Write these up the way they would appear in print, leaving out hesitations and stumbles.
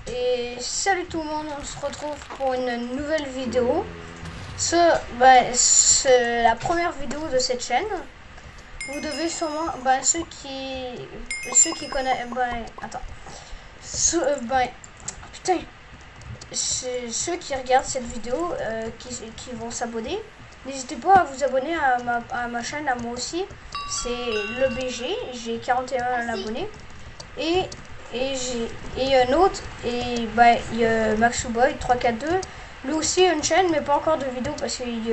Et salut tout le monde, on se retrouve pour une nouvelle vidéo. C'est la première vidéo de cette chaîne. Vous devez sûrement, ceux qui connaissent, putain, ceux qui regardent cette vidéo, qui vont s'abonner. N'hésitez pas à vous abonner à ma chaîne, à moi aussi. C'est le BG, j'ai 41 abonnés. Et un autre, et il y a Maxuboy 342. Lui aussi a une chaîne, mais pas encore de vidéo parce qu'il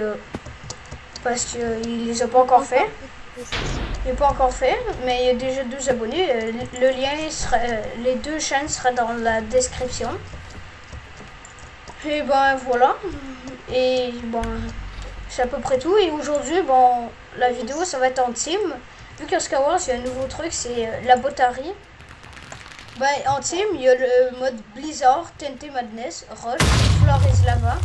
les a pas encore fait. Il n'est pas encore fait, mais il y a déjà 2 abonnés. Le lien sera, les 2 chaînes sera dans la description. Et voilà. Et c'est à peu près tout. Et aujourd'hui, la vidéo ça va être en team. Vu qu'à Skywars il y a un nouveau truc, c'est la botarie. En team, il y a le mode Blizzard, TNT Madness, Rush, Floor is Lava,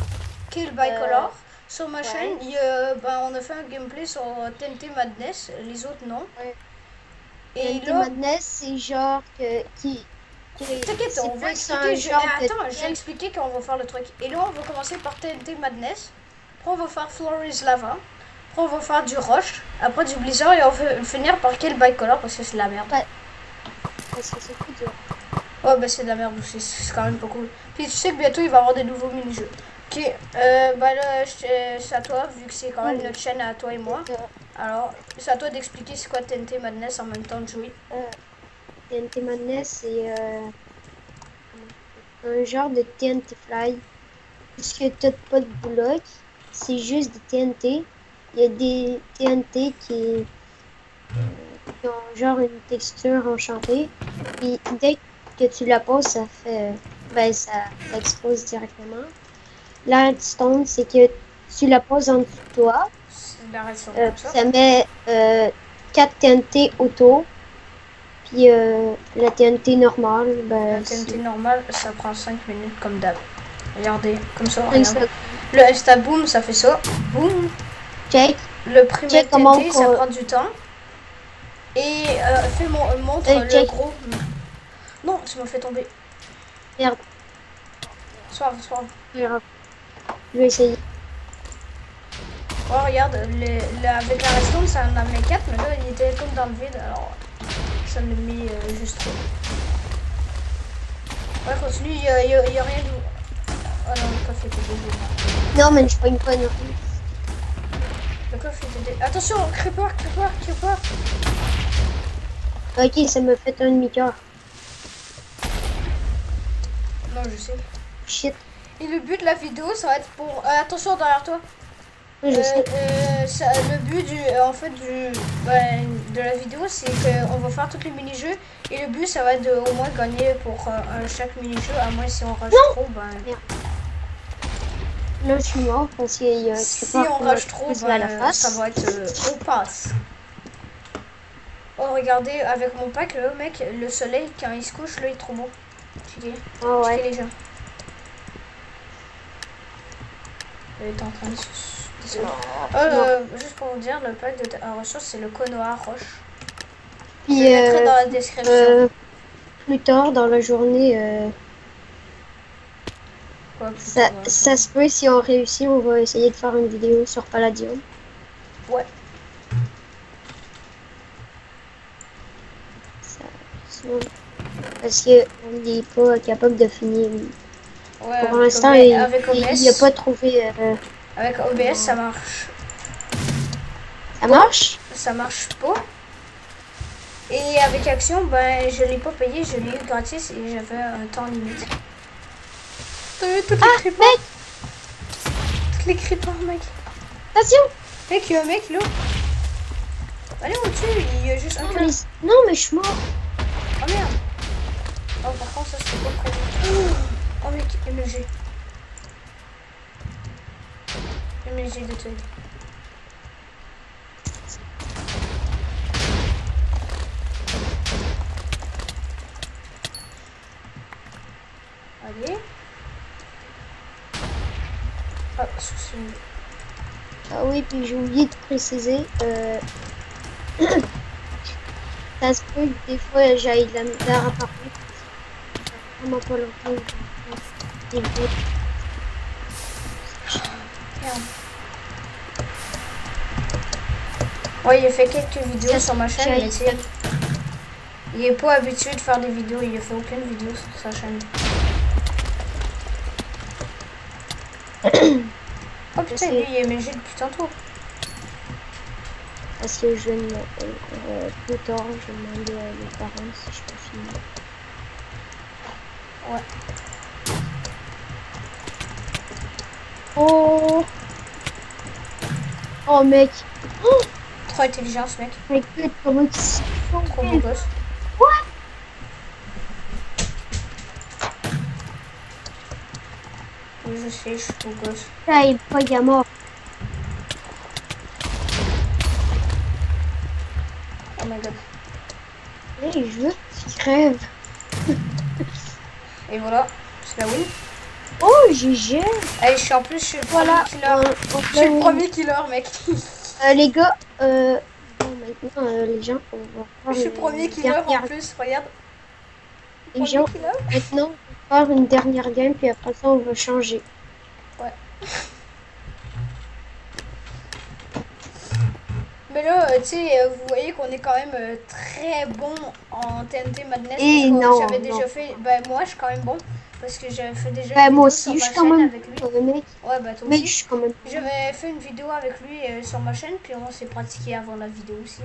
Kill by Color. Sur ma chaîne, il y a, on a fait un gameplay sur TNT Madness, les autres non. Ouais. Et TNT Madness, c'est genre t'inquiète, on va expliquer. Attends, j'ai expliqué qu'on va faire le truc. Et là, on va commencer par TNT Madness. Après, on va faire Floor is Lava. Après, on va faire du Rush. Après, du Blizzard. Et on va finir par Kill by Color parce que c'est de la merde. Ouais. Parce que c'est cool. Ouais, c'est de la merde aussi, c'est quand même pas cool. Puis tu sais que bientôt il va y avoir des nouveaux mini-jeux. Ok, là c'est à toi, vu que c'est quand même notre chaîne à toi et moi. Alors, c'est à toi d'expliquer c'est quoi TNT Madness en même temps de jouer. TNT Madness, c'est un genre de TNT Fly. Puisque t'as pas de blocs, c'est juste des TNT. Il y a des TNT qui ont genre une texture enchantée. Et dès que tu la poses, ça fait ça explose directement. La redstone, c'est que tu la poses en dessous de toi. Ça met 4 TNT auto. Puis la TNT normale, la TNT normale, ça prend 5 minutes comme d'hab. Regardez, comme ça, regardez. Le Insta Boom, ça fait ça. Boom. Check. Le premier TNT, ça prend du temps. Et montre le gros. Non, tu m'as fait tomber. Merde. Soir. Je vais essayer. Oh, regarde, avec la redstone, ça en a mis 4, mais là, il était comme dans le vide, alors ça me met juste trop. Ouais, continue, il y a rien de... Oh non, le coffre était dégueu. Non, mais je prends une conne. Le coffre était dégueu. Attention, creeper. Ok, ça me fait un demi-cœur. Non, je sais. Shit. Et le but de la vidéo, ça va être pour... attention, derrière toi. Oui, je sais. Le but de la vidéo, c'est qu'on va faire tous les mini-jeux. Et le but, ça va être de au moins gagner pour chaque mini-jeu. À moins si on rush trop, Là, je suis mort parce qu'il y a... Si on rush trop, ça va être on passe. Oh, regardez, avec mon pack, là, mec, le soleil, quand il se couche, là, il est trop beau. Checkez. Oh, ouais. Checkez les gens. Il est en train de juste pour vous dire, le pack de ressources, c'est le Konoha Roche. Puis, je le mettrai dans la description. Plus tard dans la journée, ça se peut, si on réussit, on va essayer de faire une vidéo sur Palladium. Ouais. Parce qu'on n'est pas capable de finir. Ouais, pour l'instant, il n'a pas trouvé... Avec OBS, ça marche. Ça marche? Ça marche pas. Et avec Action, je l'ai pas payé, je l'ai eu gratis et j'avais un temps limite. T'as vu toutes les creepers? Mec! Toutes les creepers, mec. Attention! Mec, il y a un mec là. Allez, au-dessus, il y a juste un cœur. Non, mais je suis mort. Oh merde. Oh, par contre, ça c'est pas prévu. Oh mec, MLG. MLG de tuer. Allez. Ah, ah oui, puis j'ai oublié de préciser. Ça se peut que des fois j'aille de la misère à parler. vraiment pas longtemps. Des bots. Merde. Ouais, il a fait quelques vidéos sur ma chaîne, mais tu sais, il est pas habitué de faire des vidéos, il a fait aucune vidéo sur sa chaîne. Oh putain, lui, il est MG depuis tantôt. Parce que je plus tard, je demandais à mes parents si je peux filmer. Ouais. Oh! Oh mec! Oh! Trop intelligent ce mec. Mec, comment ils sont Trop beau gosse. What? Oui, je sais, je suis beau gosse. Là, il est pas gamin. Oh my god. Hey, je veux qu'il crève. Et voilà, c'est la win. Oh, GG! Allez, je suis en plus, je suis le Voilà, premier killer. Je suis le premier killer, mec. les gars, bon, maintenant, les gens, on va faire Je suis le premier killer en plus, regarde. Les gens, maintenant, on va faire une dernière game, puis après ça, on va changer. Ouais. Mais là, tu sais, vous voyez qu'on est quand même très bon en TNT Madness. Et parce que non, j'avais déjà fait. Bah, moi, je suis quand même bon. Parce que j'avais fait déjà Bah, une moi vidéo aussi, sur je ma suis quand chaîne même. avec lui. Mec, Ouais, bah, toi mec, aussi. je suis quand même. J'avais fait une vidéo avec lui sur ma chaîne, puis on s'est pratiqué avant la vidéo aussi.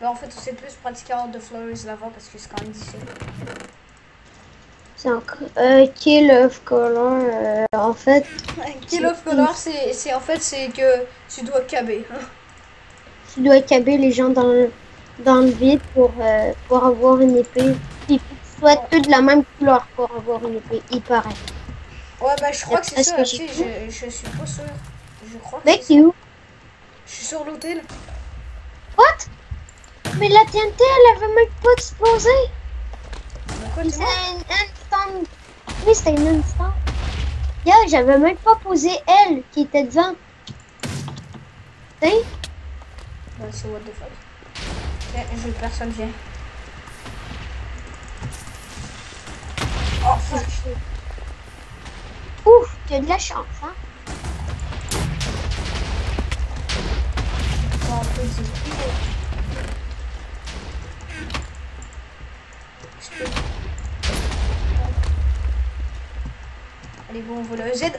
Bah, en fait, on s'est plus pratiqué en The Floor is Lava parce que c'est quand même difficile. C'est encore. Kill of Color, en fait. Kill of Color, c'est en fait, c'est que tu dois caber. Tu dois caber les gens dans le vide pour avoir une épée. Il faut que tu sois tous de la même couleur pour avoir une épée, il paraît. Ouais, bah, je crois que c'est ça. Que Tu sais, je suis pas sûr. Je crois que mec, c'est t'es où? Je suis sur l'hôtel. What? Mais la TNT, elle avait même pas explosé. Pourquoi C'est un instant. Oui, c'était une instant. Yeah, j'avais même pas posé elle qui était devant. T'sais? Bah, c'est what the fuck. Okay, personne vient. Oh fuck. Ouf, t'as de la chance, hein? Bon, on peut dire. Allez, bon, on voit le Z.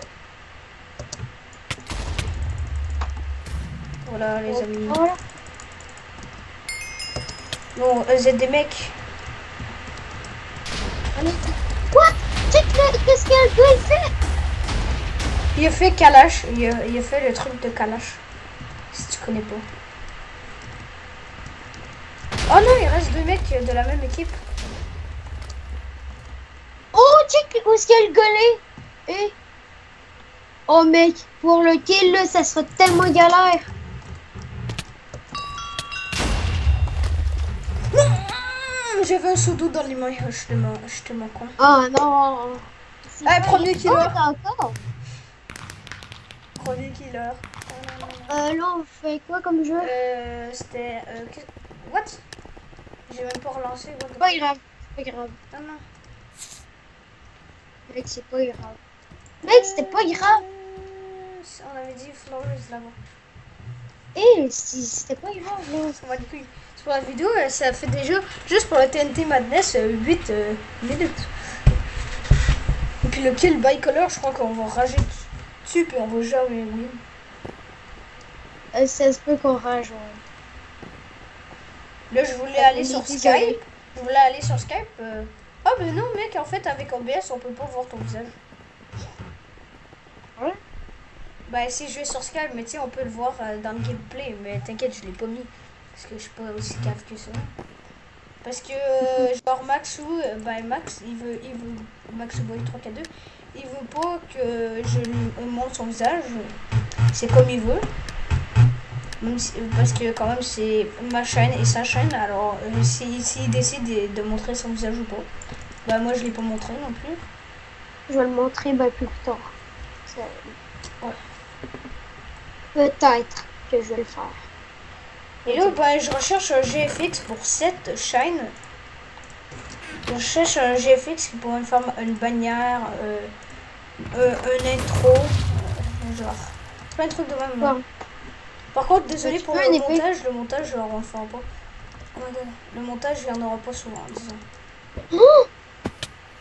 Voilà, les amis. Voilà. Bon, EZ des mecs. What? Qu'est-ce qu'elle doit faire? Il a fait Kalash. Il a fait le truc de Kalash. Si tu connais pas. Oh non, il reste deux mecs de la même équipe. Oh, check où est-ce qu'elle gueulait? Eh? Oh mec, pour le kill là, ça sera tellement galère. J'avais un seau-d'eau dans les mains. Je te mens con. Oh non. Ah, premier killer. Oh, encore. Premier killer. Là, on fait quoi comme jeu? C'était... What? J'ai même pas relancé. C'est pas grave. C'est pas grave. Ah non. Mec, c'est pas grave. Mec, c'était pas grave. On avait dit Floor is Lava. Eh, c'était pas grave là. On va dire c'est pour la vidéo, ça fait déjà, juste pour la TNT Madness, 8 minutes. Et puis le kill bicolor, je crois qu'on va rager dessus, puis on va jamais win. Ça se peut qu'on rage, ouais. Là, je voulais aller sur Skype. Je voulais aller sur Skype. Oh, mais non, mec, en fait, avec OBS, on peut pas voir ton visage. Ouais. Bah, si je vais sur Skype, mais tu sais, on peut le voir dans le gameplay. Mais t'inquiète, je l'ai pas mis. Parce que je suis pas aussi calme que ça. Parce que, genre, Maxou, Max, il veut Maxou Boy 3K2, il veut pas que je lui montre son visage. C'est comme il veut. Même si, parce que, quand même, c'est ma chaîne et sa chaîne. Alors, s'il décide de montrer son visage ou pas, bah, moi, je l'ai pas montré non plus. Je vais le montrer plus tard. Ça... Ouais. Peut-être que je vais le faire. Et là, bah, je recherche un GFX pour cette chaîne. Je cherche un GFX qui pourrait me faire une bannière, un intro, genre plein de trucs de même. Bon. Par contre, désolé Tu pour veux le un épée? montage, on le fera pas. Oh my God. Le montage, il n'y en aura pas souvent, disons.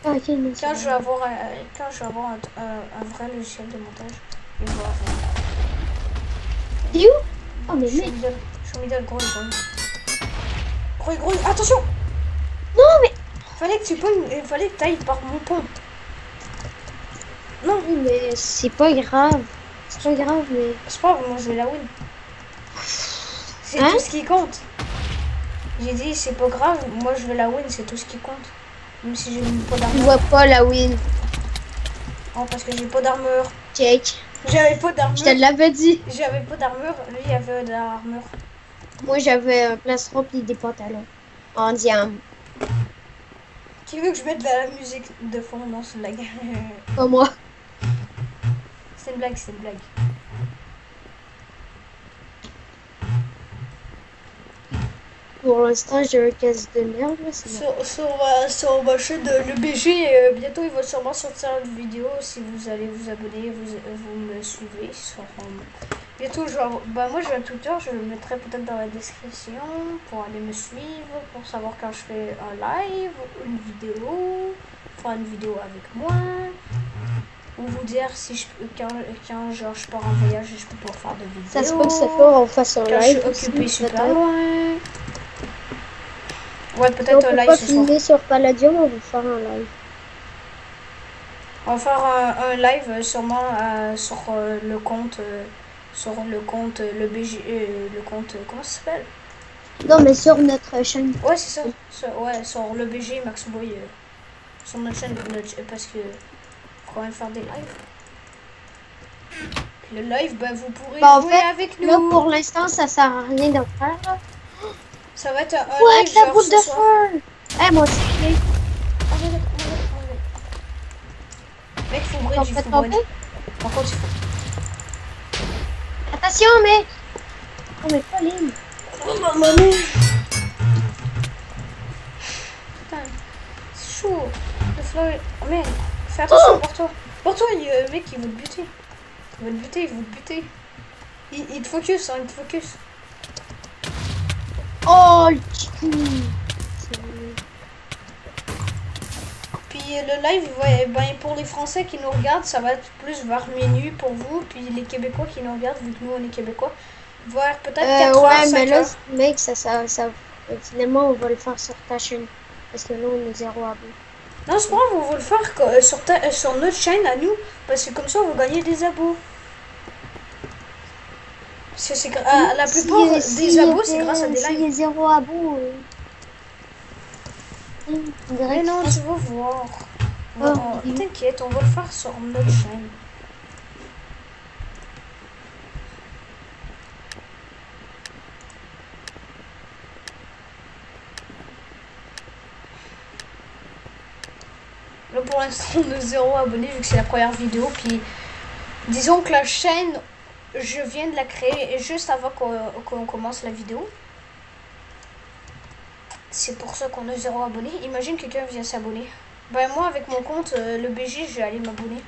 Ah, ok, non, c'est Quand bon. je vais avoir, un vrai logiciel de montage, il va avoir. T'es où? Oh, mais Je suis mec. au middle, gros, attention! Non, mais. Fallait que tu ailles par mon pont. Non, Oui, mais c'est pas grave. C'est pas grave, mais. c'est pas grave, moi je vais la win. C'est Hein? tout ce qui compte. J'ai dit, c'est pas grave, moi je vais la win, c'est tout ce qui compte. Même si j'ai pas Tu d'armure. vois pas la win. Oh, parce que j'ai pas d'armure. Check. J'avais pas d'armure. Je te l'avais dit. J'avais pas d'armure, lui il avait de l'armure. Moi, j'avais un place rempli des pantalons. En diamant. Qui veut que je mette de la musique de fond? Non, c'est une blague. Pas moi. C'est une blague, c'est une blague. Pour l'instant, j'ai un casse de merde. Là, c'est Sur ma chaîne de l'EBG, bientôt il va sûrement sortir une vidéo si vous allez vous abonner, vous me suivez sur bientôt genre moi j'ai un Twitter, je le mettrai peut-être dans la description pour aller me suivre, pour savoir quand je fais un live, une vidéo, faire une vidéo avec moi, ou vous dire si quand genre je pars en voyage et je peux pas faire de vidéo. Ça se peut que ça fait on fasse un quand live. je suis occupée aussi, super peut-être. loin. Ouais, On peut-être un peut live pas ce soir. filmer sur Palladium, on va faire un live. On va faire un live sûrement sur le compte, le BG, le compte, comment ça s'appelle? Non, mais sur notre chaîne. Ouais, c'est ça. Ouais, sur le BG Max Boy, sur notre chaîne, parce que faut quand même faire des lives. Puis le live, vous pourrez Bah, en jouer fait, avec nous. là, pour l'instant, ça sert à rien d'en faire. Là. Ça va être un Ouais, live la genre boule ce de soir. feu! Eh, moi aussi. Oh my God. Mec, faut bridge, On il peut faut tomber? bridge. Par contre, il faut... Attention, mec! Oh, mais Pauline! Oh maman! Putain, c'est chaud. Le flow... Oh mec, fais attention, porte-toi. Porte-toi, il y a un mec qui veut te buter. Il veut te buter. Il te focus, il te focus. Oh, le petit cul! Puis le live, pour les Français qui nous regardent, ça va être plus vers minuit pour vous. Puis les Québécois qui nous regardent, vu que nous on est Québécois, vers peut-être 4 ouais, heures, 5 mais là, heures. mec, finalement, on va le faire sur ta chaîne. Parce que là, on est 0 abonnés. Non, c'est pas grave, on va le faire sur notre chaîne à nous. Parce que comme ça, on va gagner des abos. Parce que c'est la plupart des abos, c'est grâce à des S'il y lives. a 0 abos, Mais non, tu vas voir. T'inquiète, on va le faire sur notre chaîne. Là, pour l'instant, on a 0 abonnés vu que c'est la première vidéo. Puis, disons que la chaîne, je viens de la créer juste avant qu'on commence la vidéo. C'est pour ça qu'on a 0 abonnés. Imagine quelqu'un vient s'abonner. Moi, avec mon compte, le BG, je vais aller m'abonner.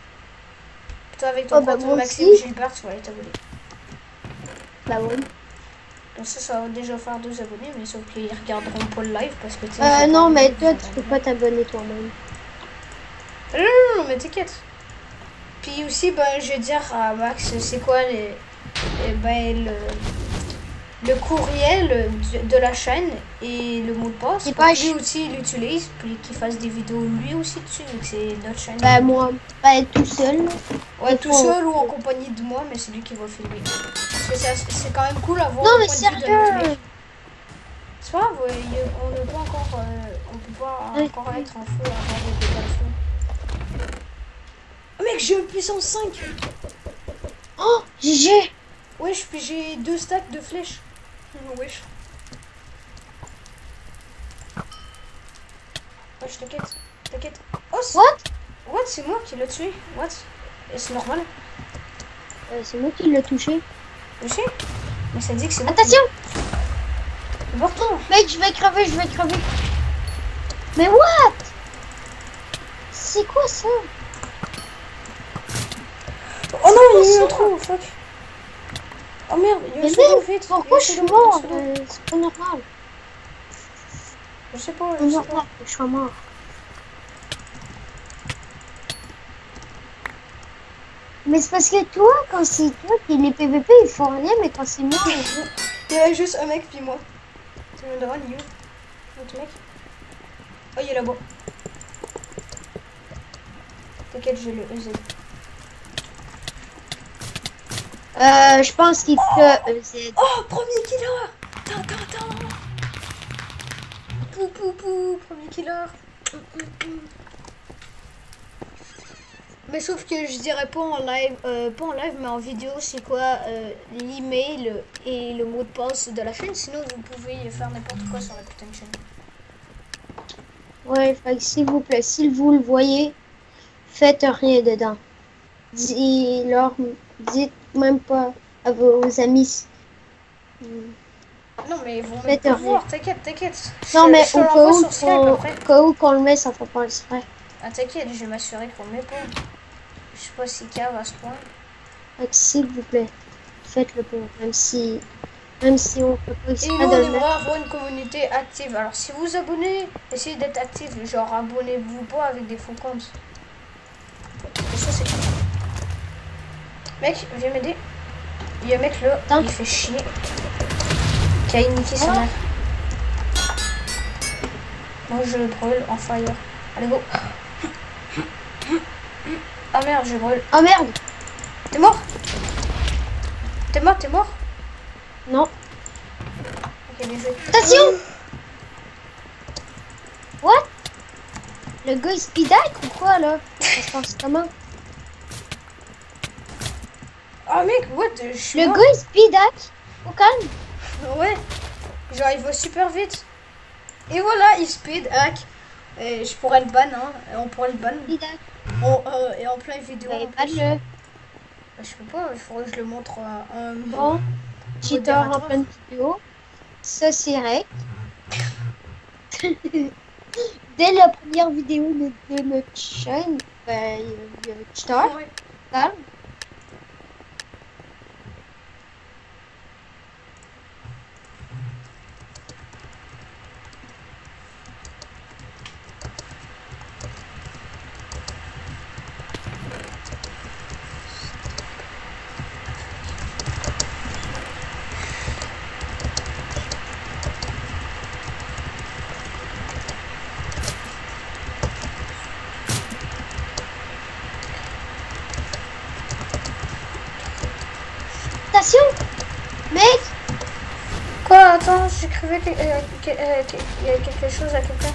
Toi, avec ton compte Maxime Gilbert, tu vas aller t'abonner. Bah oui. Donc ça va déjà faire 2 abonnés, mais sauf qu'ils regarderont pas le live parce que... non, mais toi, tu peux pas t'abonner toi-même. Non, mais t'inquiète. Puis aussi, je vais dire à Max, c'est quoi le courriel de la chaîne et le mot de passe. Pour que lui aussi il l'utilise, puis qu'il fasse des vidéos lui aussi dessus, vu que c'est notre chaîne. Moi, tout seul. Ouais, tout seul ou en compagnie de moi, mais c'est lui qui va filmer. Parce que c'est quand même cool à voir. Non, mais sérieux! C'est pas grave, on ne peut pas encore, on peut pas encore être en feu avant de péter le feu. Oh mec, j'ai une puissance 5! Oh, GG! Wesh, puis j'ai 2 stacks de flèches. Wesh. Wesh, t'inquiète. Oh, What? C'est moi qui l'ai tué. What? C'est normal. C'est moi qui l'ai touché. Je sais. Mais ça dit que c'est moi. Attention! Borton. Mec, je vais crever. Mais what? c'est quoi ça? Oh non, il y a eu un trou, fuck. Oh merde, il y a Mais un trou, mec, vite. pourquoi Il y je a un suis trou dans mort? ce dos. C'est pas normal. Je sais pas, C'est je sais normal pas. que je sois mort. Mais c'est parce que toi, quand c'est toi qui les PVP, ils font rien, mais quand c'est moi, Il y avait juste un mec puis moi. C'est le drone, il est où? L'autre mec? Oh, il est là-bas. T'inquiète, je le EZ. je pense qu'il peut EZ. Oh, premier killer! Attends. Pou, premier killer. Mais sauf que je dirais pas en live, mais en vidéo, c'est quoi l'email et le mot de passe de la chaîne. Sinon, vous pouvez faire n'importe quoi sur la putain de chaîne. Ouais, fait que s'il vous plaît, si vous le voyez, faites rien dedans. Dites même pas à vos amis. Non, mais ils vont même Faites pas rien. voir, t'inquiète. Non, mais je te au l'envoie sur Skype après. cas où qu'on le met, ça fait pas exprès. Ah, t'inquiète, je vais m'assurer qu'on le met pas. Je sais pas si cave à ce point. Fait que s'il vous plaît, faites-le pour, même si on fait pas Et exprès nous, on de le aimerait mettre. avoir une communauté active. Alors, si vous abonnez, essayez d'être actif. Genre, abonnez-vous pas avec des faux comptes. Et ça, c'est... Mec, viens m'aider. Il y a un mec là, Attends. il fait chier. Qui a niqué son mère. Moi, je le brûle en fire. Allez, go. Ah merde, je brûle. Oh merde! T'es mort? T'es mort? Non. Ok, bien joué. Attention! What? Le gars il speedhack ou quoi là? Ça se passe comment? Oh mec, what? Je suis Le mort. gars il speedhack? Au calme? Ouais. Genre, il va super vite. Et voilà, il speed hack. Je pourrais le ban, hein. On pourrait le ban. Speedhack. Et en plein vidéo. Ouais, en pas plus. le. Je peux pas, il faudrait que je le montre à un Bon, cheater en pleine vidéo. Ça c'est rec. Dès la première vidéo de notre chaîne, ben, il y a cheater. Ouais. Calme. Attention! Mec! Quoi? Attends, j'écrivais qu'il y a quelque chose à quelqu'un.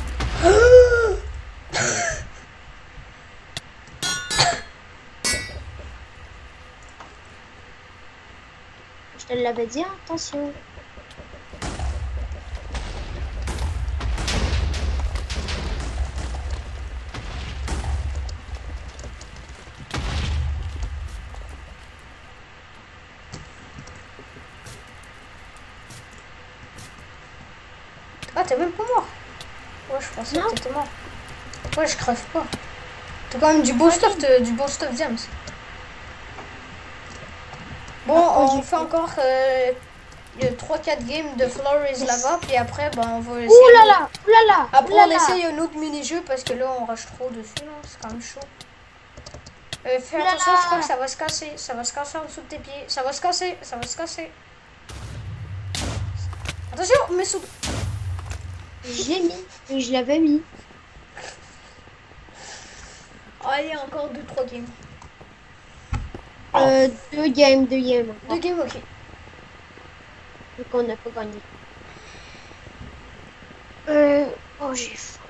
Je te l'avais dit, attention. Ah, t'es même pas mort. Ouais, je pensais Non. que t'étais mort. Ouais, je crève pas. T'as quand même du bon stuff, James. Bon, on fait encore 3-4 games de Floor is Lava, puis après, ben, on va essayer... Ouh là là! Ouh là là! Après, ouh là on là. essaye un autre mini-jeu, parce que là, on rush trop dessus, là. C'est quand même chaud. Fais Oulala. attention, je crois que ça va se casser. Ça va se casser en dessous de tes pieds. Ça va se casser. Attention, mais sous... Je l'ai mis. Je l'avais mis. Allez, encore 2-3 games. 2 games. 2 games, ok. Donc on n'a pas gagné. Oh, j'ai faim.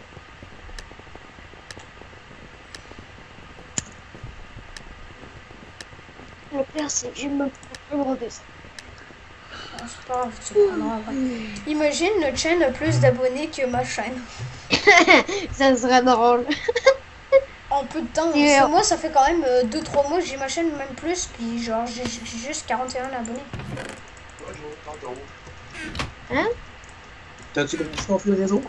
Le pire, c'est que je me prends plus de ça. Ah, c'est pas grave, tu prendras après. Imagine, notre chaîne a plus d'abonnés que ma chaîne. Ça serait drôle. En peu de temps. Et Parce que moi, ça fait quand même 2-3 mois que j'ai ma chaîne, même plus. Puis genre, j'ai juste 41 abonnés. Hein? T'as-tu commencé à faire le réseau?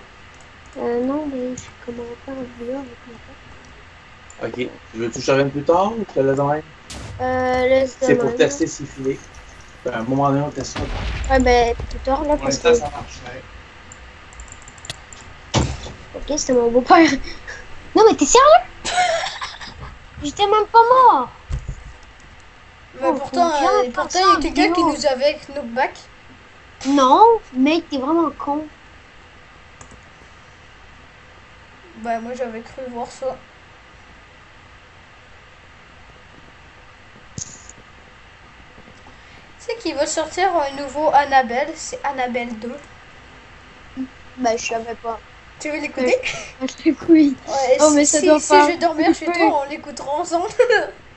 Non, mais je commence pas en vidéo avec mon Ok. Tu veux que je revienne plus tard ou tu te laisses en même? Laisse C'est pour demain. tester s'il filait. Ben, à un moment donné, on teste ça. Ouais, ben, plus tard, là, Pour parce l'instant, que... ça marche. Ouais. Ok, c'était mon beau-père. Non, mais t'es sérieux? J'étais même pas mort. Mais Oh, pourtant, faut jamais faire pourtant ça il y en a quelqu'un qui vidéo. nous avait avec Knockback. Non, mec, t'es vraiment con. Bah moi j'avais cru voir ça. Tu sais qu'il va sortir un nouveau Annabelle, c'est Annabelle 2. Bah, je savais pas. Tu veux l'écouter? Je te couille. Ouais, Oh, mais ça doit si pas. je vais dormir chez toi, on l'écoutera ensemble.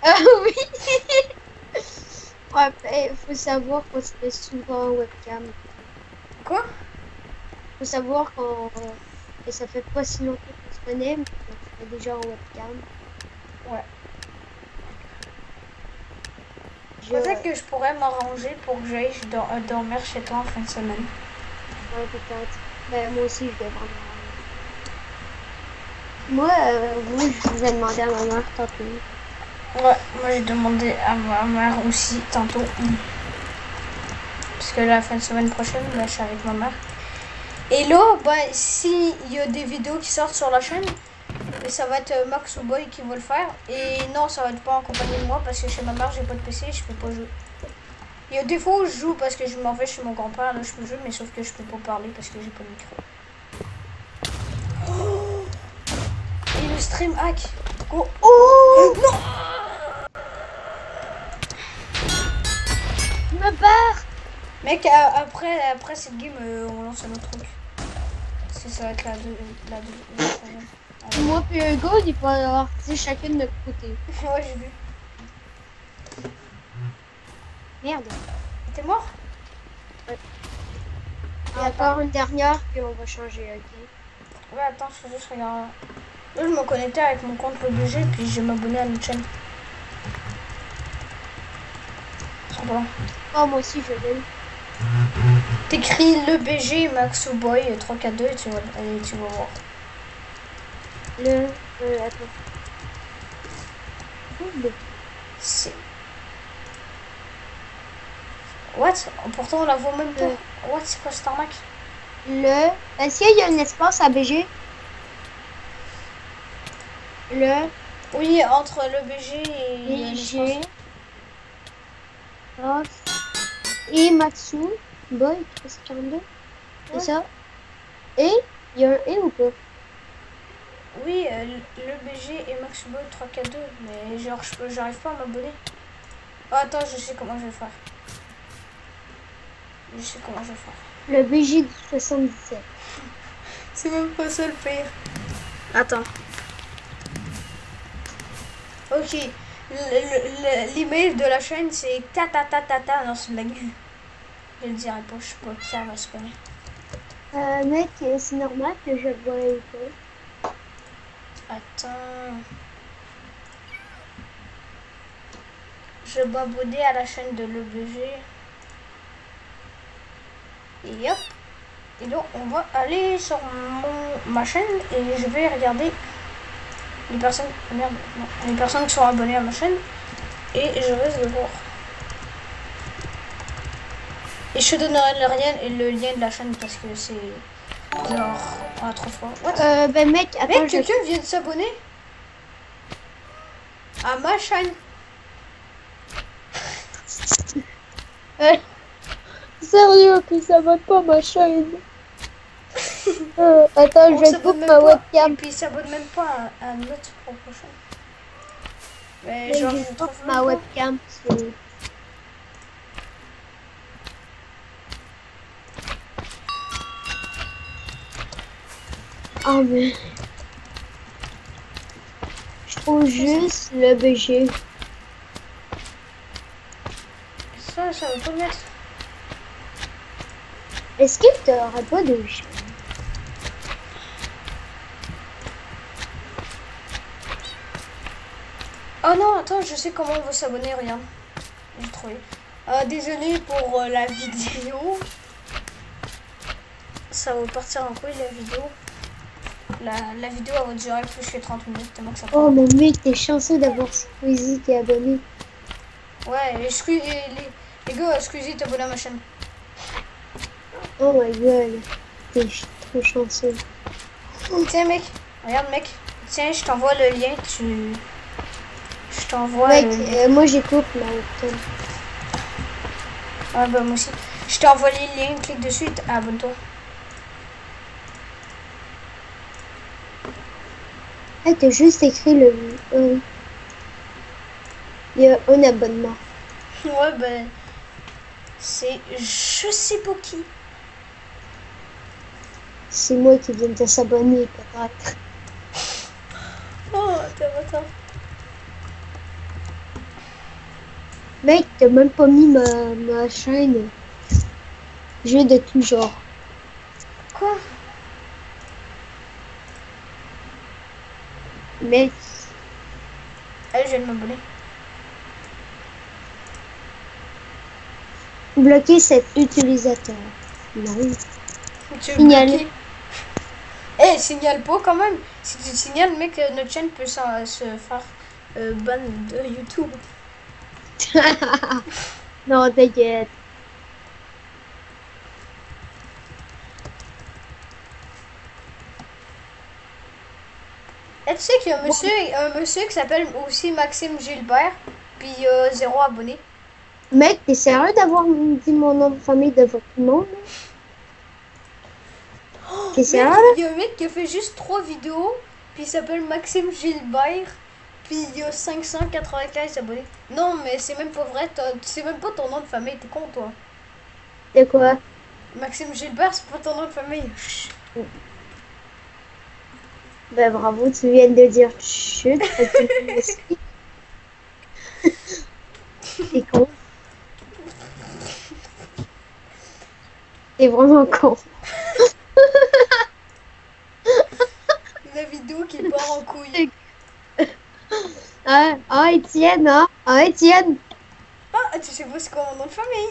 Ah oui. Ouais, il faut savoir qu'on se fait souvent en webcam. Quoi? Faut savoir que ça fait pas si longtemps qu'on se connaît, mais qu'on se fait déjà en webcam. Ouais. Je... Peut-être que je pourrais m'arranger pour que j'aille dormir chez toi en fin de semaine. Ouais, peut-être. Ben, moi aussi, je vais vraiment. Moi, oui, je vous ai demandé à ma mère tantôt. Ouais, moi j'ai demandé à ma mère aussi tantôt. Parce que la fin de semaine prochaine, bah, je suis avec ma mère. Et là, bah, s'il y a des vidéos qui sortent sur la chaîne, ça va être Max ou Boy qui va le faire. Et non, ça va être pas en compagnie de moi parce que chez ma mère, j'ai pas de PC, je peux pas jouer. Il y a des fois où je joue parce que je m'en vais chez mon grand-père, là je peux jouer, mais sauf que je peux pas parler parce que j'ai pas de micro. Oh, et le stream hack. Go. Oh Non. Je me barre. Mec, après cette game, on lance un autre truc. Parce que ça va être la troisième. Moi puis Hugo, il faut avoir chacun de notre côté. Ouais, j'ai vu. Merde. T'es mort? Ouais. Et encore une dernière, puis on va changer, ok? Ouais, attends, je vais juste regarder. Là, je me connectais avec mon compte PBG, puis je vais m'abonner à notre chaîne. C'est bon. Oh, moi aussi, je vais. T'écris le BG Maxo Boy 3K2 et tu vas voir. Attends. C'est... What? Pourtant, on la voit même pas. What? C'est quoi cette arnaque? Est-ce qu'il y a un espace à BG? Oui, entre le BG et... BG. Et Matsu. Boy, 342. C'est ça? Et? Il y a un et ou pas? Oui, le BG et Max Boy 3K2, mais genre, j'arrive pas à m'abonner. Oh, attends, je sais comment je vais faire. Le BG du 77. C'est même pas ça le pire. Attends. Ok. L'email de la chaîne, c'est ta. Non, c'est une blague. Je le dirai pas, je suis pas cave à spammer. Mec, c'est normal que je vois un peu. Attends. Je vais m'abonner à la chaîne de l'EBG. Et hop. Et donc, on va aller sur ma chaîne et je vais regarder les personnes, les personnes qui sont abonnées à ma chaîne. Et je risque de voir. Et je te donnerai le lien de la chaîne parce que c'est genre à 3 fois. What? Ben mec, attends, quelqu'un vient de s'abonner à ma chaîne. Sérieux que ça va pas ma chaîne. Attends, je vais couper ma webcam. Et puis il s'abonne même pas à notre propre chaîne. Mais Je genre, vais couper ma webcam. Oh mais... Je trouve juste le BG. Ça va pas mettre. Est-ce que tu n'auras pas de chaîne? Oh non, attends, je sais comment on va s'abonner, regarde. J'ai trouvé. Désolé pour la vidéo. Ça va partir en couille la vidéo. La vidéo elle va durer plus que 30 minutes, tellement que ça Oh, prend. mais mec, t'es chanceux d'avoir Squeezie qui est abonné. Ouais, les gars, Squeezie est abonné à ma chaîne. Oh my god, t'es trop chanceux. Tiens mec, regarde mec. Tiens, je t'envoie le lien, Je t'envoie Mec, le lien. moi j'écoute ma webcam. Ouais, bah moi aussi. Je t'ai envoyé le lien, clique dessus et abonne-toi. Ah, t'as juste écrit le... oui. Il y a un abonnement. Ouais, ben... C'est... Je sais pas qui. C'est moi qui viens de s'abonner, peut-être. Oh, attends. Mec, t'as même pas mis ma chaîne. Jeu de tout genre. Quoi? Mec, Allez, je viens de m'abonner. bloquer cet utilisateur. Non. Tu veux Signaler. bloquer? Eh, signale pas quand même. Si tu signales, mec, notre chaîne peut se faire ban de YouTube. Non, t'inquiète. Et tu sais qu'il y a un monsieur qui s'appelle aussi Maxime Gilbert, puis 0 abonné. Mec, t'es sérieux d'avoir dit mon nom de famille de votre nom? T'es Mec, sérieux? il y a un mec qui a fait juste 3 vidéos, puis il s'appelle Maxime Gilbert, puis il y a 595 abonnés. Non, mais c'est même pas vrai, c'est même pas ton nom de famille, t'es con toi. De quoi? Maxime Gilbert, c'est pas ton nom de famille. Chut. Ben bravo, tu viens de dire chut. T'es con. T'es vraiment con. La vidéo qui part en couille. Ah, Étienne, hein? Ah, Étienne. Ah, tu sais pas c'est quoi mon nom de famille?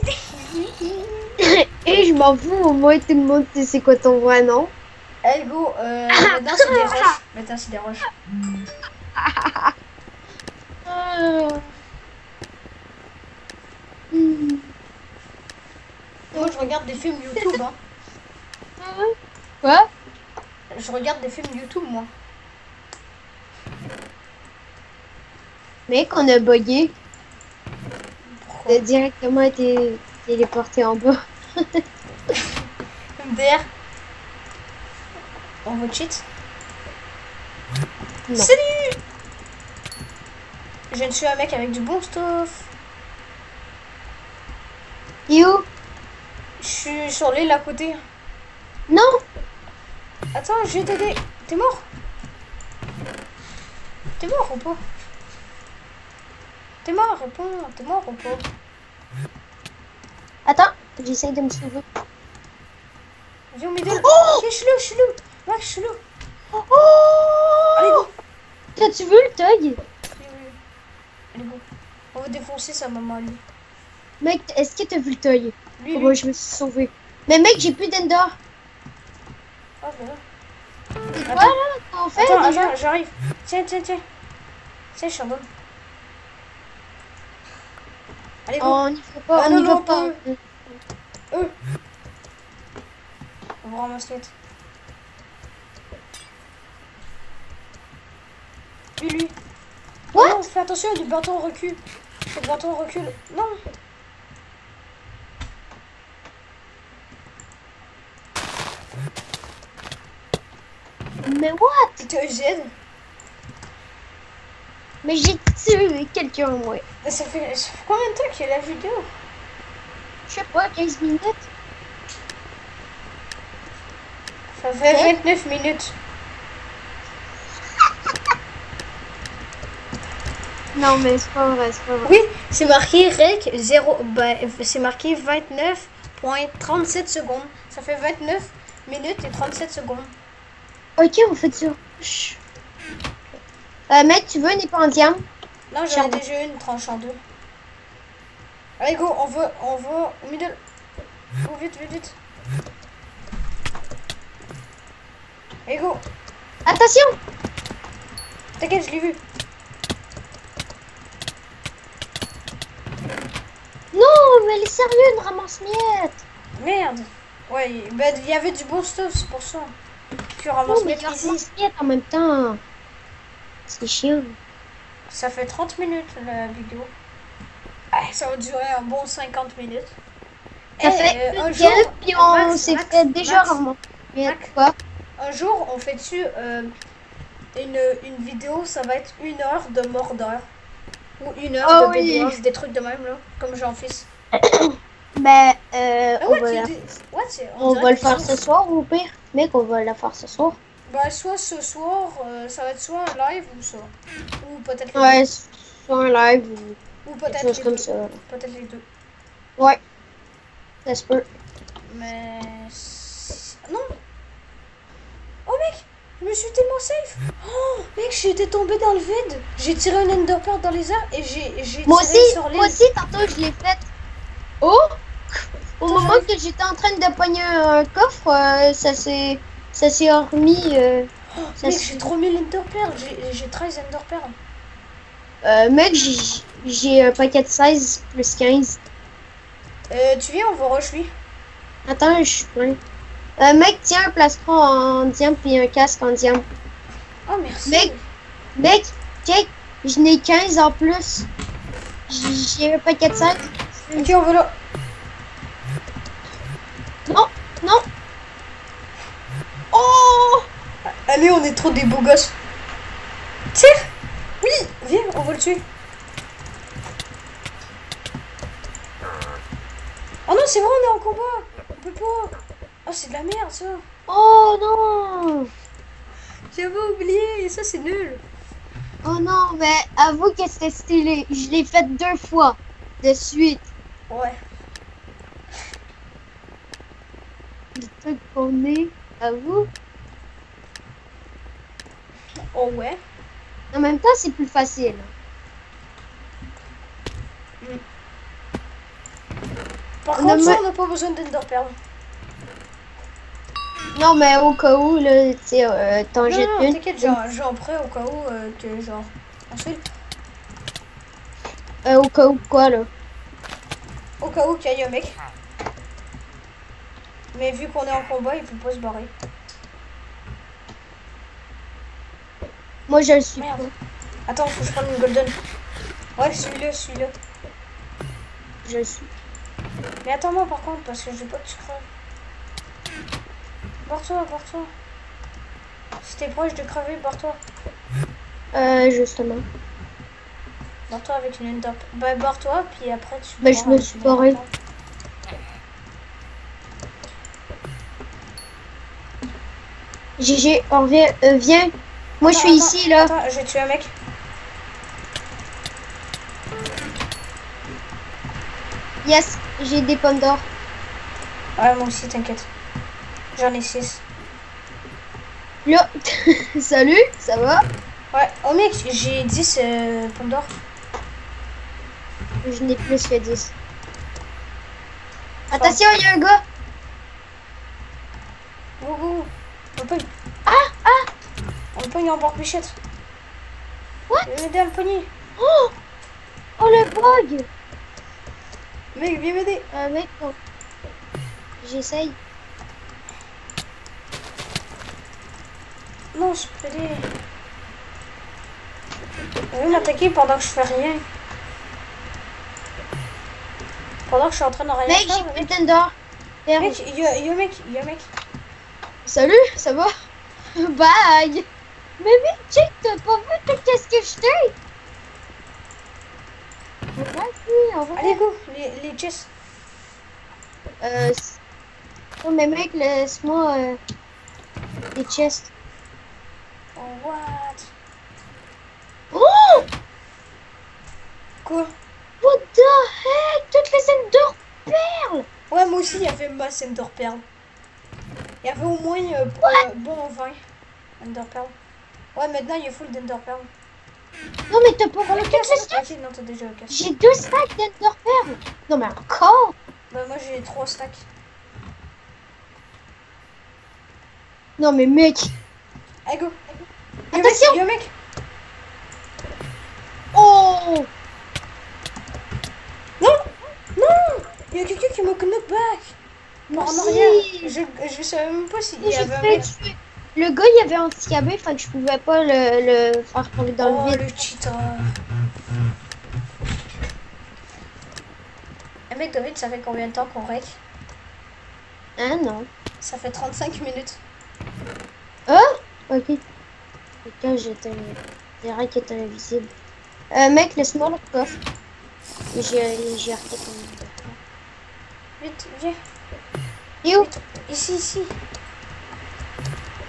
Et je m'en fous, au moins tout le monde sait c'est quoi ton vrai nom. Hey go, maintenant c'est des roches. Maintenant c'est des roches. Moi je regarde des films YouTube, hein. Quoi? Je regarde des films YouTube, moi. Mec, on a bugué. Pourquoi? T'as directement été téléporté en bas. MDR. On va cheat? Non. Salut! Je viens de tuer un mec avec du bon stuff. Et où? Je suis sur l'île à côté. Non! Attends, je vais t'aider. T'es mort? T'es mort ou pas? T'es mort, réponds. T'es mort ou pas? Attends, j'essaye de me sauver. Viens au middle. Oh! Ok, je suis là, je suis là. Ouais, je suis là. Oh! Allez, go. T'as-tu vu le tug? Oui, oui. Allez, go. On va défoncer sa maman, lui. Mec, est-ce que t'as vu le tug? Lui, Oh, lui. moi, je me suis sauvé. Mais mec, j'ai plus d'ender. Ah, voilà. C'est quoi Attends. là? Qu'on fait Attends, déjà? attends, j'arrive. Tiens. Tiens, je t'en donne. Allez, go. Oh, on n'y va pas, Ah, on non, n'y va non, pas. On va ramasser l'autre. Lui. What? Non, fais attention, du bâton recule. Le bâton recule. Non. Mais what? C'était EZ. Mais j'ai tué quelqu'un, moi. Ça fait combien de temps qu'il y a la vidéo? Je sais pas, 15 minutes? Ça fait 29 minutes. Non, mais c'est pas vrai, c'est pas vrai. Oui, c'est marqué REC 0. C'est marqué 29.37 secondes. Ça fait 29 minutes et 37 secondes. Ok, on fait ça. Chut. Mec, tu veux une épendium? Là, j'en ai déjà une tranche en deux. Allez, go, on va au middle. Go, vite. Allez, go. Attention! T'inquiète, je l'ai vu. Non, mais elle est sérieux, une ramasse-miettes! Merde. Ouais, ben il y avait du bon stuff, c'est pour ça. Tu Non, ramasses mais mes il y a easy. ramasse-miettes en même temps. C'est chiant. Ça fait 30 minutes la vidéo. Ah, ça va durer un bon 50 minutes. Ça Eh, fait un une jour, gueule, puis on Max, s'est Max, fait déjà Max, ramasser. Max. Quoi? un jour, on fait dessus une vidéo, ça va être 1 heure de Mordor. Ou 1 heure Ah de oui. Bedwars, des trucs de même, là, comme j'en fais. Ben, Ah on ouais, va, on dirait va le que faire ce soir ou pire? Mec, on va la faire ce soir. Bah, soit ce soir, ça va être soit un live ou ça. Ou peut-être les Ouais, deux. sur un live ou Ou quelque peut-être chose les comme deux. ça. Peut-être les deux. Ouais, ça se peut. Mais... Non. Oh mec, je me suis tellement safe. Oh mec, j'étais tombé dans le vide. J'ai tiré un enderpearl dans les airs et j'ai Moi tiré aussi, sur l'île. moi aussi, tantôt je l'ai faite. Oh! Au Attends, moment que j'étais en train de pogner un coffre, ça s'est remis. Ça Mec, s'est- j'ai trop mis l'enderpearl. J'ai 13 enderpearl. mec, j'ai un paquet de 16 plus 15. Tu viens, on va rush lui. Attends, je suis plein. Mec, tiens un plastron en diamant puis un casque en diamant. Oh merci. Mec, check, je n'ai 15 en plus. J'ai un paquet de 16. Ok, on va là. Non, non. Oh! Allez, on est trop des beaux gosses. Tire. Oui, viens, on va le tuer. Oh non, c'est vrai, on est en combat. On peut pas. Oh, c'est de la merde, ça. Oh non! J'avais oublié, et ça, c'est nul. Oh non, mais avoue que c'était stylé. Je l'ai fait 2 fois de suite. Ouais. Le truc qu'on est, avoue. Oh ouais. En même temps, c'est plus facile. Par On contre, a ça, ma- on n'a pas besoin d'enderpearl. Non, mais au cas où, là, tu sais, t'en Non, jettes non, une. t'inquiète, j'en prêt au cas où que genre. Ensuite, Au cas où quoi, là? au cas où qu'il y ait un mec. Mais vu qu'on est en combat, il peut pas se barrer. Moi, je le suis Merde. pas. Attends, faut que je prenne une golden. Ouais, celui-là, celui-là. Je le suis. Mais attends-moi par contre, parce que j'ai pas de sucre. Barre-toi, barre-toi. Si t'es proche de crever, barre-toi. Justement. Barre-toi avec une ender. Bah, barre-toi, puis après tu. Bah, je me suis barré. GG, on revient. Viens. Moi, je suis ici, là. Attends, je vais tuer un mec. Yes, j'ai des pommes d'or. Ouais, moi aussi, t'inquiète. J'en ai 6. Là. Salut, ça va? Ouais, oh mec, j'ai 10 pommes d'or. Je n'ai plus que 10. Attention, il y a un gars. Go, go. On peut. Ah! On le pogne en barbichette. What? Viens m'aider à le pogner. Oh! Oh, le bug! Mec, viens m'aider. Mec, bon. J'essaye. Non, je peux aider. Il veut m'attaquer pendant que je fais rien. Pendant que je suis en train de rien Mec, faire. j'ai plus d'or. Mec, il y a un mec, il y a un mec. Salut, ça va? Bye! Mais mec, check, t'as pas vu tout qu'est-ce que je t'ai? Allez, go, les chests. Oh, mais mec, laisse-moi les chests. Oh, what? Oh! Quoi? What the heck? Toutes les ender perles! Ouais, moi aussi, il y avait masse enderpearl. Il y avait au moins bon 20 enderpearl. Ouais, maintenant, il est full d'enderpearl. Non, mais t'as pas Oh, le toutes les casse. stacks? Ok, non, t'as déjà le casse. J'ai 2 stacks d'ender perles! Non, mais encore? Bah, moi, j'ai 3 stacks. Non, mais mec! Allez, go. Attention! Il y a un mec. Oh! Non! Non! Il y a quelqu'un qui m'a knockback. Par en Merci. arrière. Je savais même pas s'il y J'ai avait un fait mec. tuer. Le gars, il avait handicapé, fait que je pouvais pas le faire tomber dans Oh, le vide. le cheater. Eh mec, David, ça fait combien de temps qu'on rec? Hein, non. Ça fait 35 minutes. Ok. Quelqu'un, j'étais... Dirait qu'il était invisible. Mec, laisse-moi le coffre. J'ai arrêté comme... Vite, viens. Et où? Vite. Ici, ici.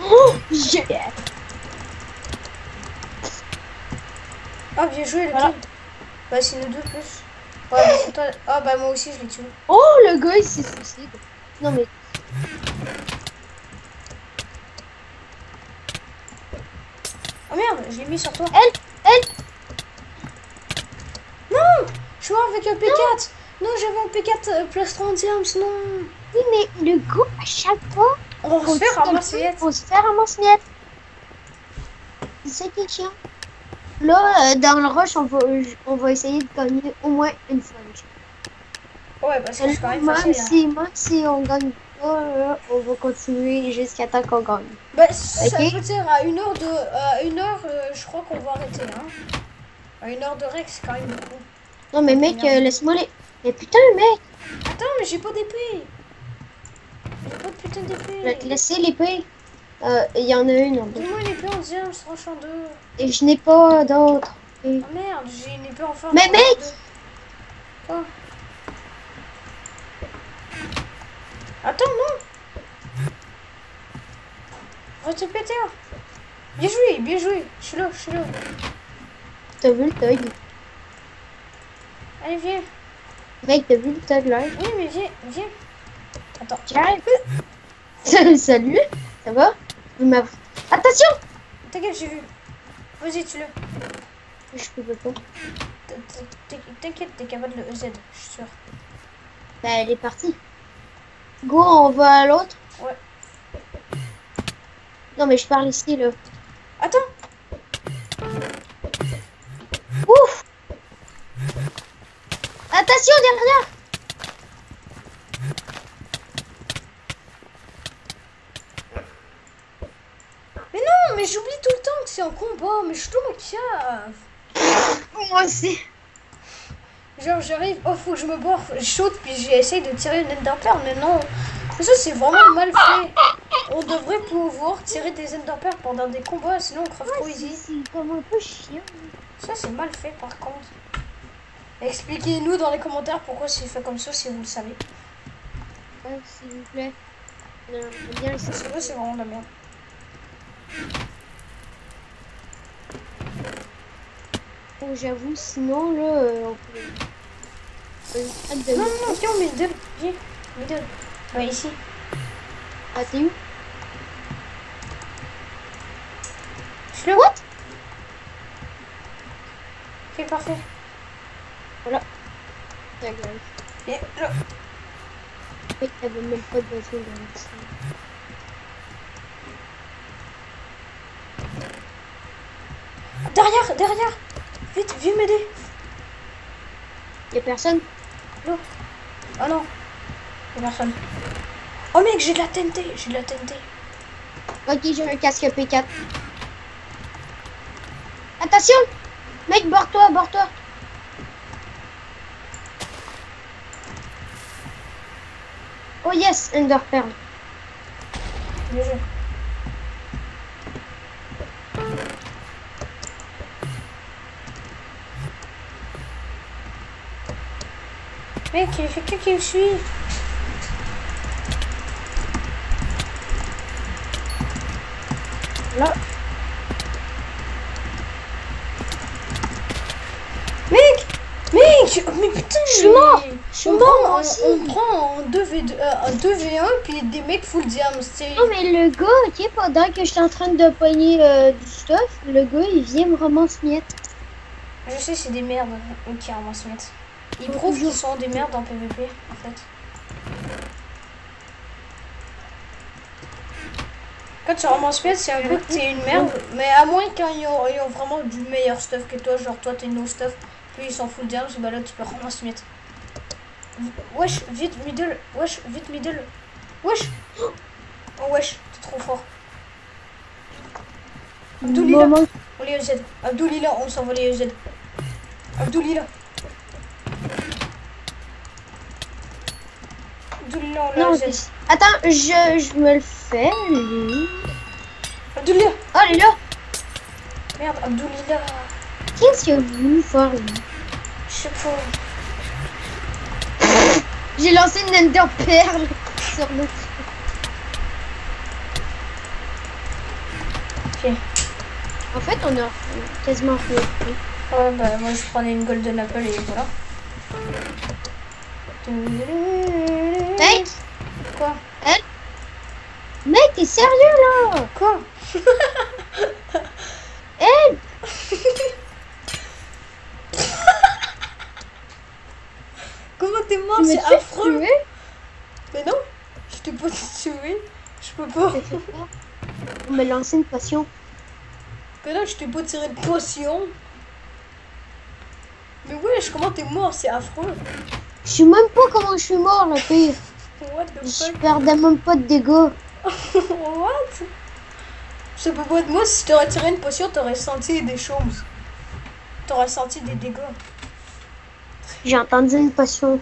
Oh, j'ai... Ah, bien joué, le Voilà. kill. Bah, c'est nous deux plus. Ouais, mais c'est toi. Ah, bah, moi aussi, je l'ai tué. Oh, le gars, il s'est suicide. Non, mais... Oh merde, je l'ai mis sur toi. Elle! Non! Je suis mort avec un P4. Non, j'avais un P4 plus 30e, sinon. Oui, mais le gars, à chaque fois... On se fait ramasser. On se fait ramasser net. C'est ça qui est chiant. Là, dans le rush, on va essayer de gagner au moins une fois. Ouais, parce que c'est quand même facile. Même si on gagne pas, là, on va continuer jusqu'à temps qu'on gagne. Bah, ça Ok. veut dire à 1 heure, je crois qu'on va arrêter. Hein. À 1 heure de rec, c'est quand même beaucoup. Non, mais mec, laisse-moi les... Mais putain, mec, Attends, mais j'ai pas d'épée. J'ai pas de putain je vais te d'épée. laisser l'épée. Il y en a une en deux. Donne-moi une épée en diamant, je tranche en deux. Et je n'ai pas d'autres. Et- Oh merde, j'ai une épée en forme. Mais mec! Quoi? Attends, non! Va te péter! Bien joué, bien joué! Je suis là, je suis là. T'as vu le thug? Allez, viens! Mec, t'as vu le thug là? Oui, mais viens, viens! Attends, J'arrive. Salut, ça va? Attention! t'inquiète, j'ai vu. Vas-y, tue-le. Je peux pas. T'inquiète, t'es capable de le EZ, je suis sûr. Bah, elle est partie. Go, on va à l'autre? Ouais. Non, mais je parle ici, là. Attends! Ouf! Attention, derrière! Mais non, mais j'oublie tout le temps que c'est en combat, mais je suis dans ma cave. Moi aussi. Genre, j'arrive, oh, faut que je me barre, je saute, puis j'essaye de tirer une enderpearl, mais non. Mais ça, c'est vraiment mal fait. On devrait pouvoir tirer des enderpearls pendant des combats, sinon on crave trop easy. C'est comme un peu chiant. Ça, c'est mal fait, par contre. Expliquez-nous dans les commentaires pourquoi c'est fait comme ça, si vous le savez. Ouais, s'il vous plaît. Non, bien ici. Parce que là, c'est vraiment de la merde. Bon, j'avoue, sinon, là, on peut... Arrête de... Non, non, viens, on met deux. Viens, middle. Ouais, ici. Ah, t'es où? Je suis là. What? Ok, parfait. Voilà. Ta gueule. Viens, là. Mec, t'avais même pas de besoin de ici. Derrière, derrière. Vite, viens m'aider. Y'a personne? Là. Oh non. Y'a personne. Oh mec, j'ai de la TNT, j'ai de la TNT. Ok, j'ai un casque P4. Attention! Mec, barre-toi, barre-toi! Oh yes, Ender Pearl. Bien joué. Mec, il y a quelqu'un qui me suit. Là. Mec, oh, mais putain, Je suis mort. Je suis On mort, prend, moi aussi. on prend en 2v1 puis des mecs full diam. C'est... Non, mais le gars, ok, pendant que j'étais en train de pogner du stuff, le gars, il vient me ramasser miette. Je sais, c'est des merdes qui ramassent mettre. Ils Faut prouvent qu'ils toujours. sont des merdes en PvP, en fait. Quand tu ramasses pièces, c'est un peu que t'es une merde. Mais à moins quand ils ont vraiment du meilleur stuff que toi. Genre toi, t'es no stuff. Puis ils s'en foutent bien. Bah là, tu peux ramasser miette. Wesh, vite, middle. Wesh, vite, middle. Wesh. Oh, wesh, t'es trop fort. Abdoulila, on les EZ. Abdoulila, on s'envoie les EZ. Abdoulila. Abdoulila, on les EZ. Attends, je me le fais, lui. Abdoulila. Oh, il est là. Merde, Abdoulila. Qu'est-ce qu'il a voulu faire, lui? Je sais pas. J'ai lancé une ender perle sur le... Ok. En fait, on a quasiment fait. Ouais, bah moi je prenais une golden apple et voilà. Mec! Quoi? Mec, t'es sérieux là? Quoi? Hey! Comment t'es mort? Tu me C'est fais affreux! tuer? Mais non! Je t'ai pas tué! Je peux pas! On m'a lancé une potion. Mais non, je t'ai pas tiré de potion! Mais wesh, comment t'es mort? C'est affreux! Je sais même pas comment je suis mort, la pire. What the Je fuck? perdais même pas de dégâts. What? Je peux pas de moi, si t'aurais tiré une potion, t'aurais senti des choses. T'aurais senti des dégâts. J'ai entendu une potion.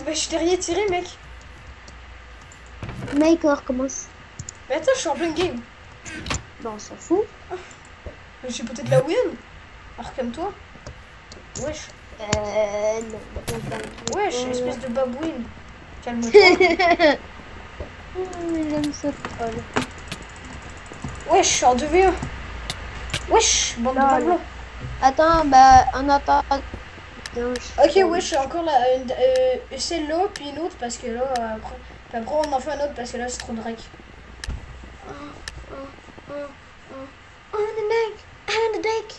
Mais je t'ai rien tiré, mec. Mec, on recommence. Mais attends, je suis en plein game. Bon, on s'en fout. Mais j'ai peut-être la win. Alors comme toi. Wesh. Non. Wesh, espèce de babouine. Calme-toi. J'aime ça trop. Wesh, je suis en 2v1. Wesh, bande de Non, blanc. Attends, bah, on attend. Ok, wesh, encore là. Celle-là, puis une autre parce que là, après on en fait un autre parce que là, c'est trop de rec. Hand deck.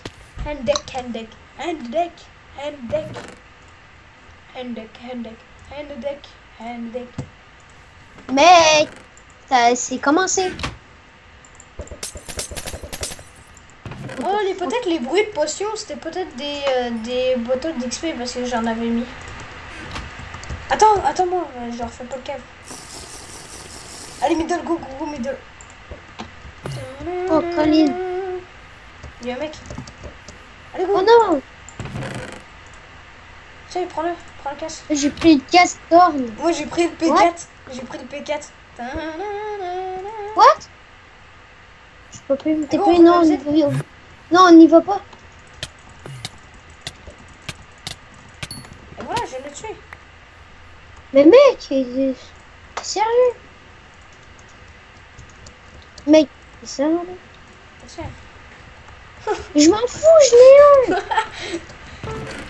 Hand deck, hand deck. Hand deck. Hand deck. Hand deck, hand deck. Hand deck, hand deck. Mec, c'est commencé. Oh, peut-être les bruits de potions, c'était peut-être des bottles d'XP parce que j'en avais mis. Attends-moi, je refais pas le cave. Allez, middle, go, middle. Oh, Colin. Il y a un mec. Allez, go. Oh non, Tiens, prends le casque. j'ai pris le castor. Moi, j'ai pris le P4. What? J'ai pris le P4. What? Je peux plus me Bon, taper, non, non, on n'y va pas. Et voilà, je l'ai tué. Mais mec, sérieux? Mec, c'est sérieux? Tiens. Je m'en fous, je l'ai un.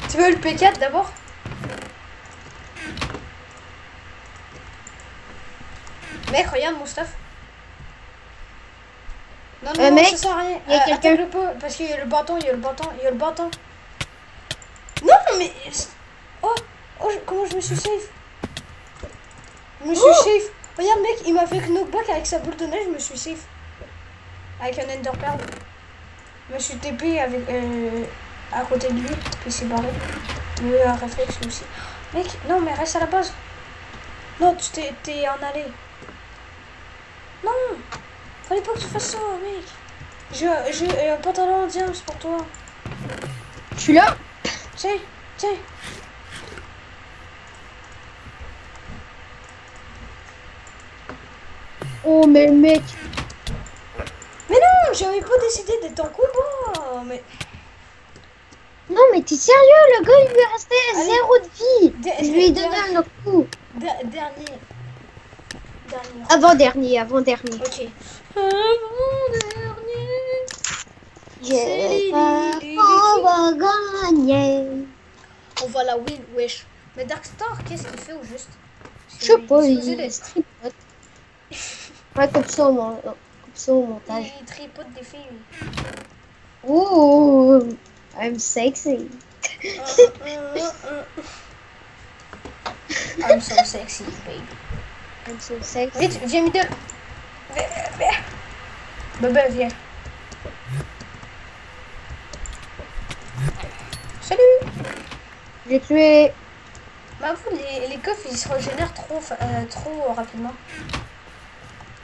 Tu veux le P4 d'abord? Mec, regarde mon stuff. Non, mec, ça sert à rien. y a quelqu'un. Attaque-le pas, parce qu'il y a le bâton, il y a le bâton. Non, mais... Oh, comment je me suis safe? Je me suis safe. Regarde, mec, il m'a fait knockback avec sa boule de neige, je me suis safe. Avec un ender pearl. Je me suis TP avec, à côté de lui, puis c'est barré. Le réflexe aussi. Mec, non, mais reste à la base. Non, tu t'es en allée. Non, fallait pas que tu fasses ça, mec. J'ai un pantalon diams pour toi. Je suis là. Tiens. Oh, mais mec. Mais non, j'avais pas décidé d'être en combat. Mais Non, mais t'es sérieux, le gars, il lui restait allez, 0 de vie. Je lui ai donné un autre coup. Dernier. Avant-dernier. Ok. On va gagner. On va la win, wesh. Mais Darkstar, qu'est-ce qu'il fait au juste? Je sais pas, il il tripote. Ouais, comme ça au montage. Il tripote des filles. Oh, I'm sexy. I'm so sexy, baby. I'm so sexy. Vite, viens middle. Bébé, viens. Salut. J'ai tué. Mais après, les coffres, ils se régénèrent trop rapidement.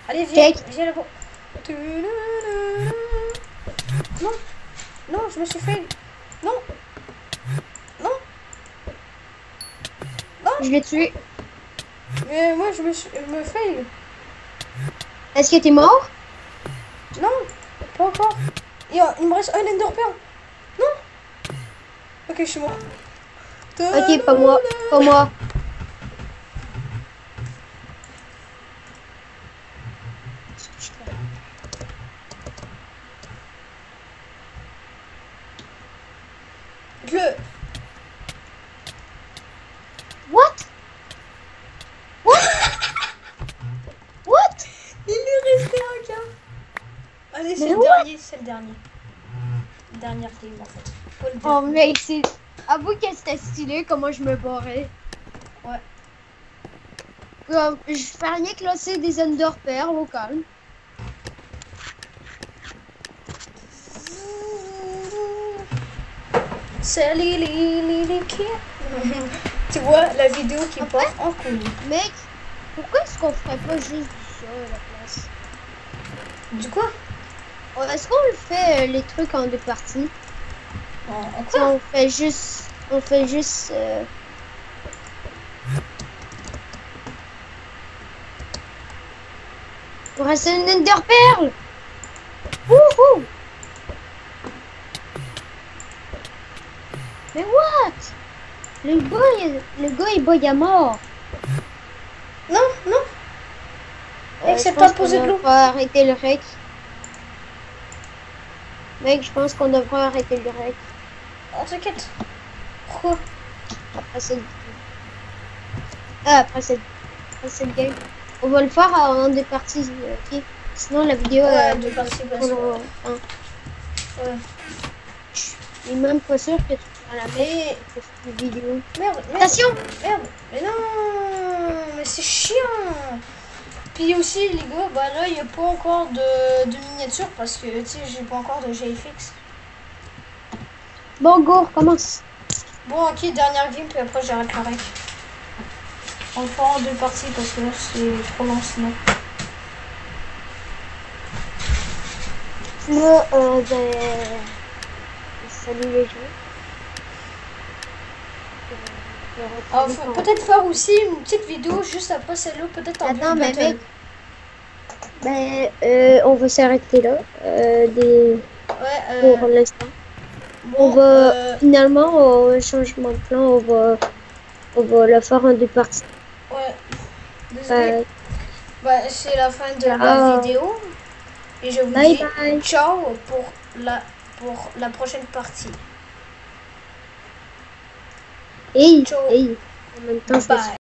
Allez, viens, Check. viens là-bas. Non, non, je me suis fait. Non, non, Je l'ai tué. mais moi, je me fail. Est-ce que t'es mort? Non, pas encore. Il me reste un Ender Pearl. Non. Ok, je suis mort. Ok, pas moi. Pas moi. Qu'est-ce que je fais? Le. What? What? What? Il lui restait un gars. Allez, c'est Mais le ouais. dernier, c'est le dernier. Dernière game en fait. Pas le Oh dernier. mec, c'est... Avoue que c'était stylé comment je me barrais. Ouais. Je fais rien que lancer des underpairs au calme. Salut les kids. Tu vois la vidéo qui part en couille. Mec, pourquoi est-ce qu'on ferait pas juste du ça à la place? Du quoi? Oh, est-ce qu'on le fait les trucs en deux parties? En Si quoi? on fait juste... On fait juste... On reste une enderpearl! Wouhou! Mais what? Le gars il bug à mort. Non, non. Mec, c'est Je pas pense posé qu'on de l'eau. devrait arrêter le rec. Mec, je pense qu'on devrait arrêter le rec. Oh, t'inquiète. Pourquoi? Après cette... après cette game. On va le faire en deux parties, ok? Sinon la vidéo... Ouais, deux parties parce que... Ouais. Je suis même pas sûr que tu pourras la mettre Mais... sur cette vidéo. Merde, merde. Attention! Merde. Mais non. Mais c'est chiant. Puis aussi, les gars, bah là, il n'y a pas encore de miniature parce que, tu sais, j'ai pas encore de GFX. Bon, go, recommence. Bon, ok, dernière game, puis après, j'arrête la rec. On le fera en deux parties parce que là, c'est trop long sinon. Là, salut les gens. Alors, faut peut-être faire aussi une petite vidéo juste après celle-là, peut-être en Attends, build mais battle. mec, on va s'arrêter là. Ouais, Pour l'instant. bon, On va finalement au changement de plan, on va le faire en deux parties. ouais, désolé. Bah, c'est la fin de la ciao. vidéo. Et je vous Bye dis bye. ciao pour la prochaine partie. Hey, Ciao. hey. En même temps, je me suis Bye.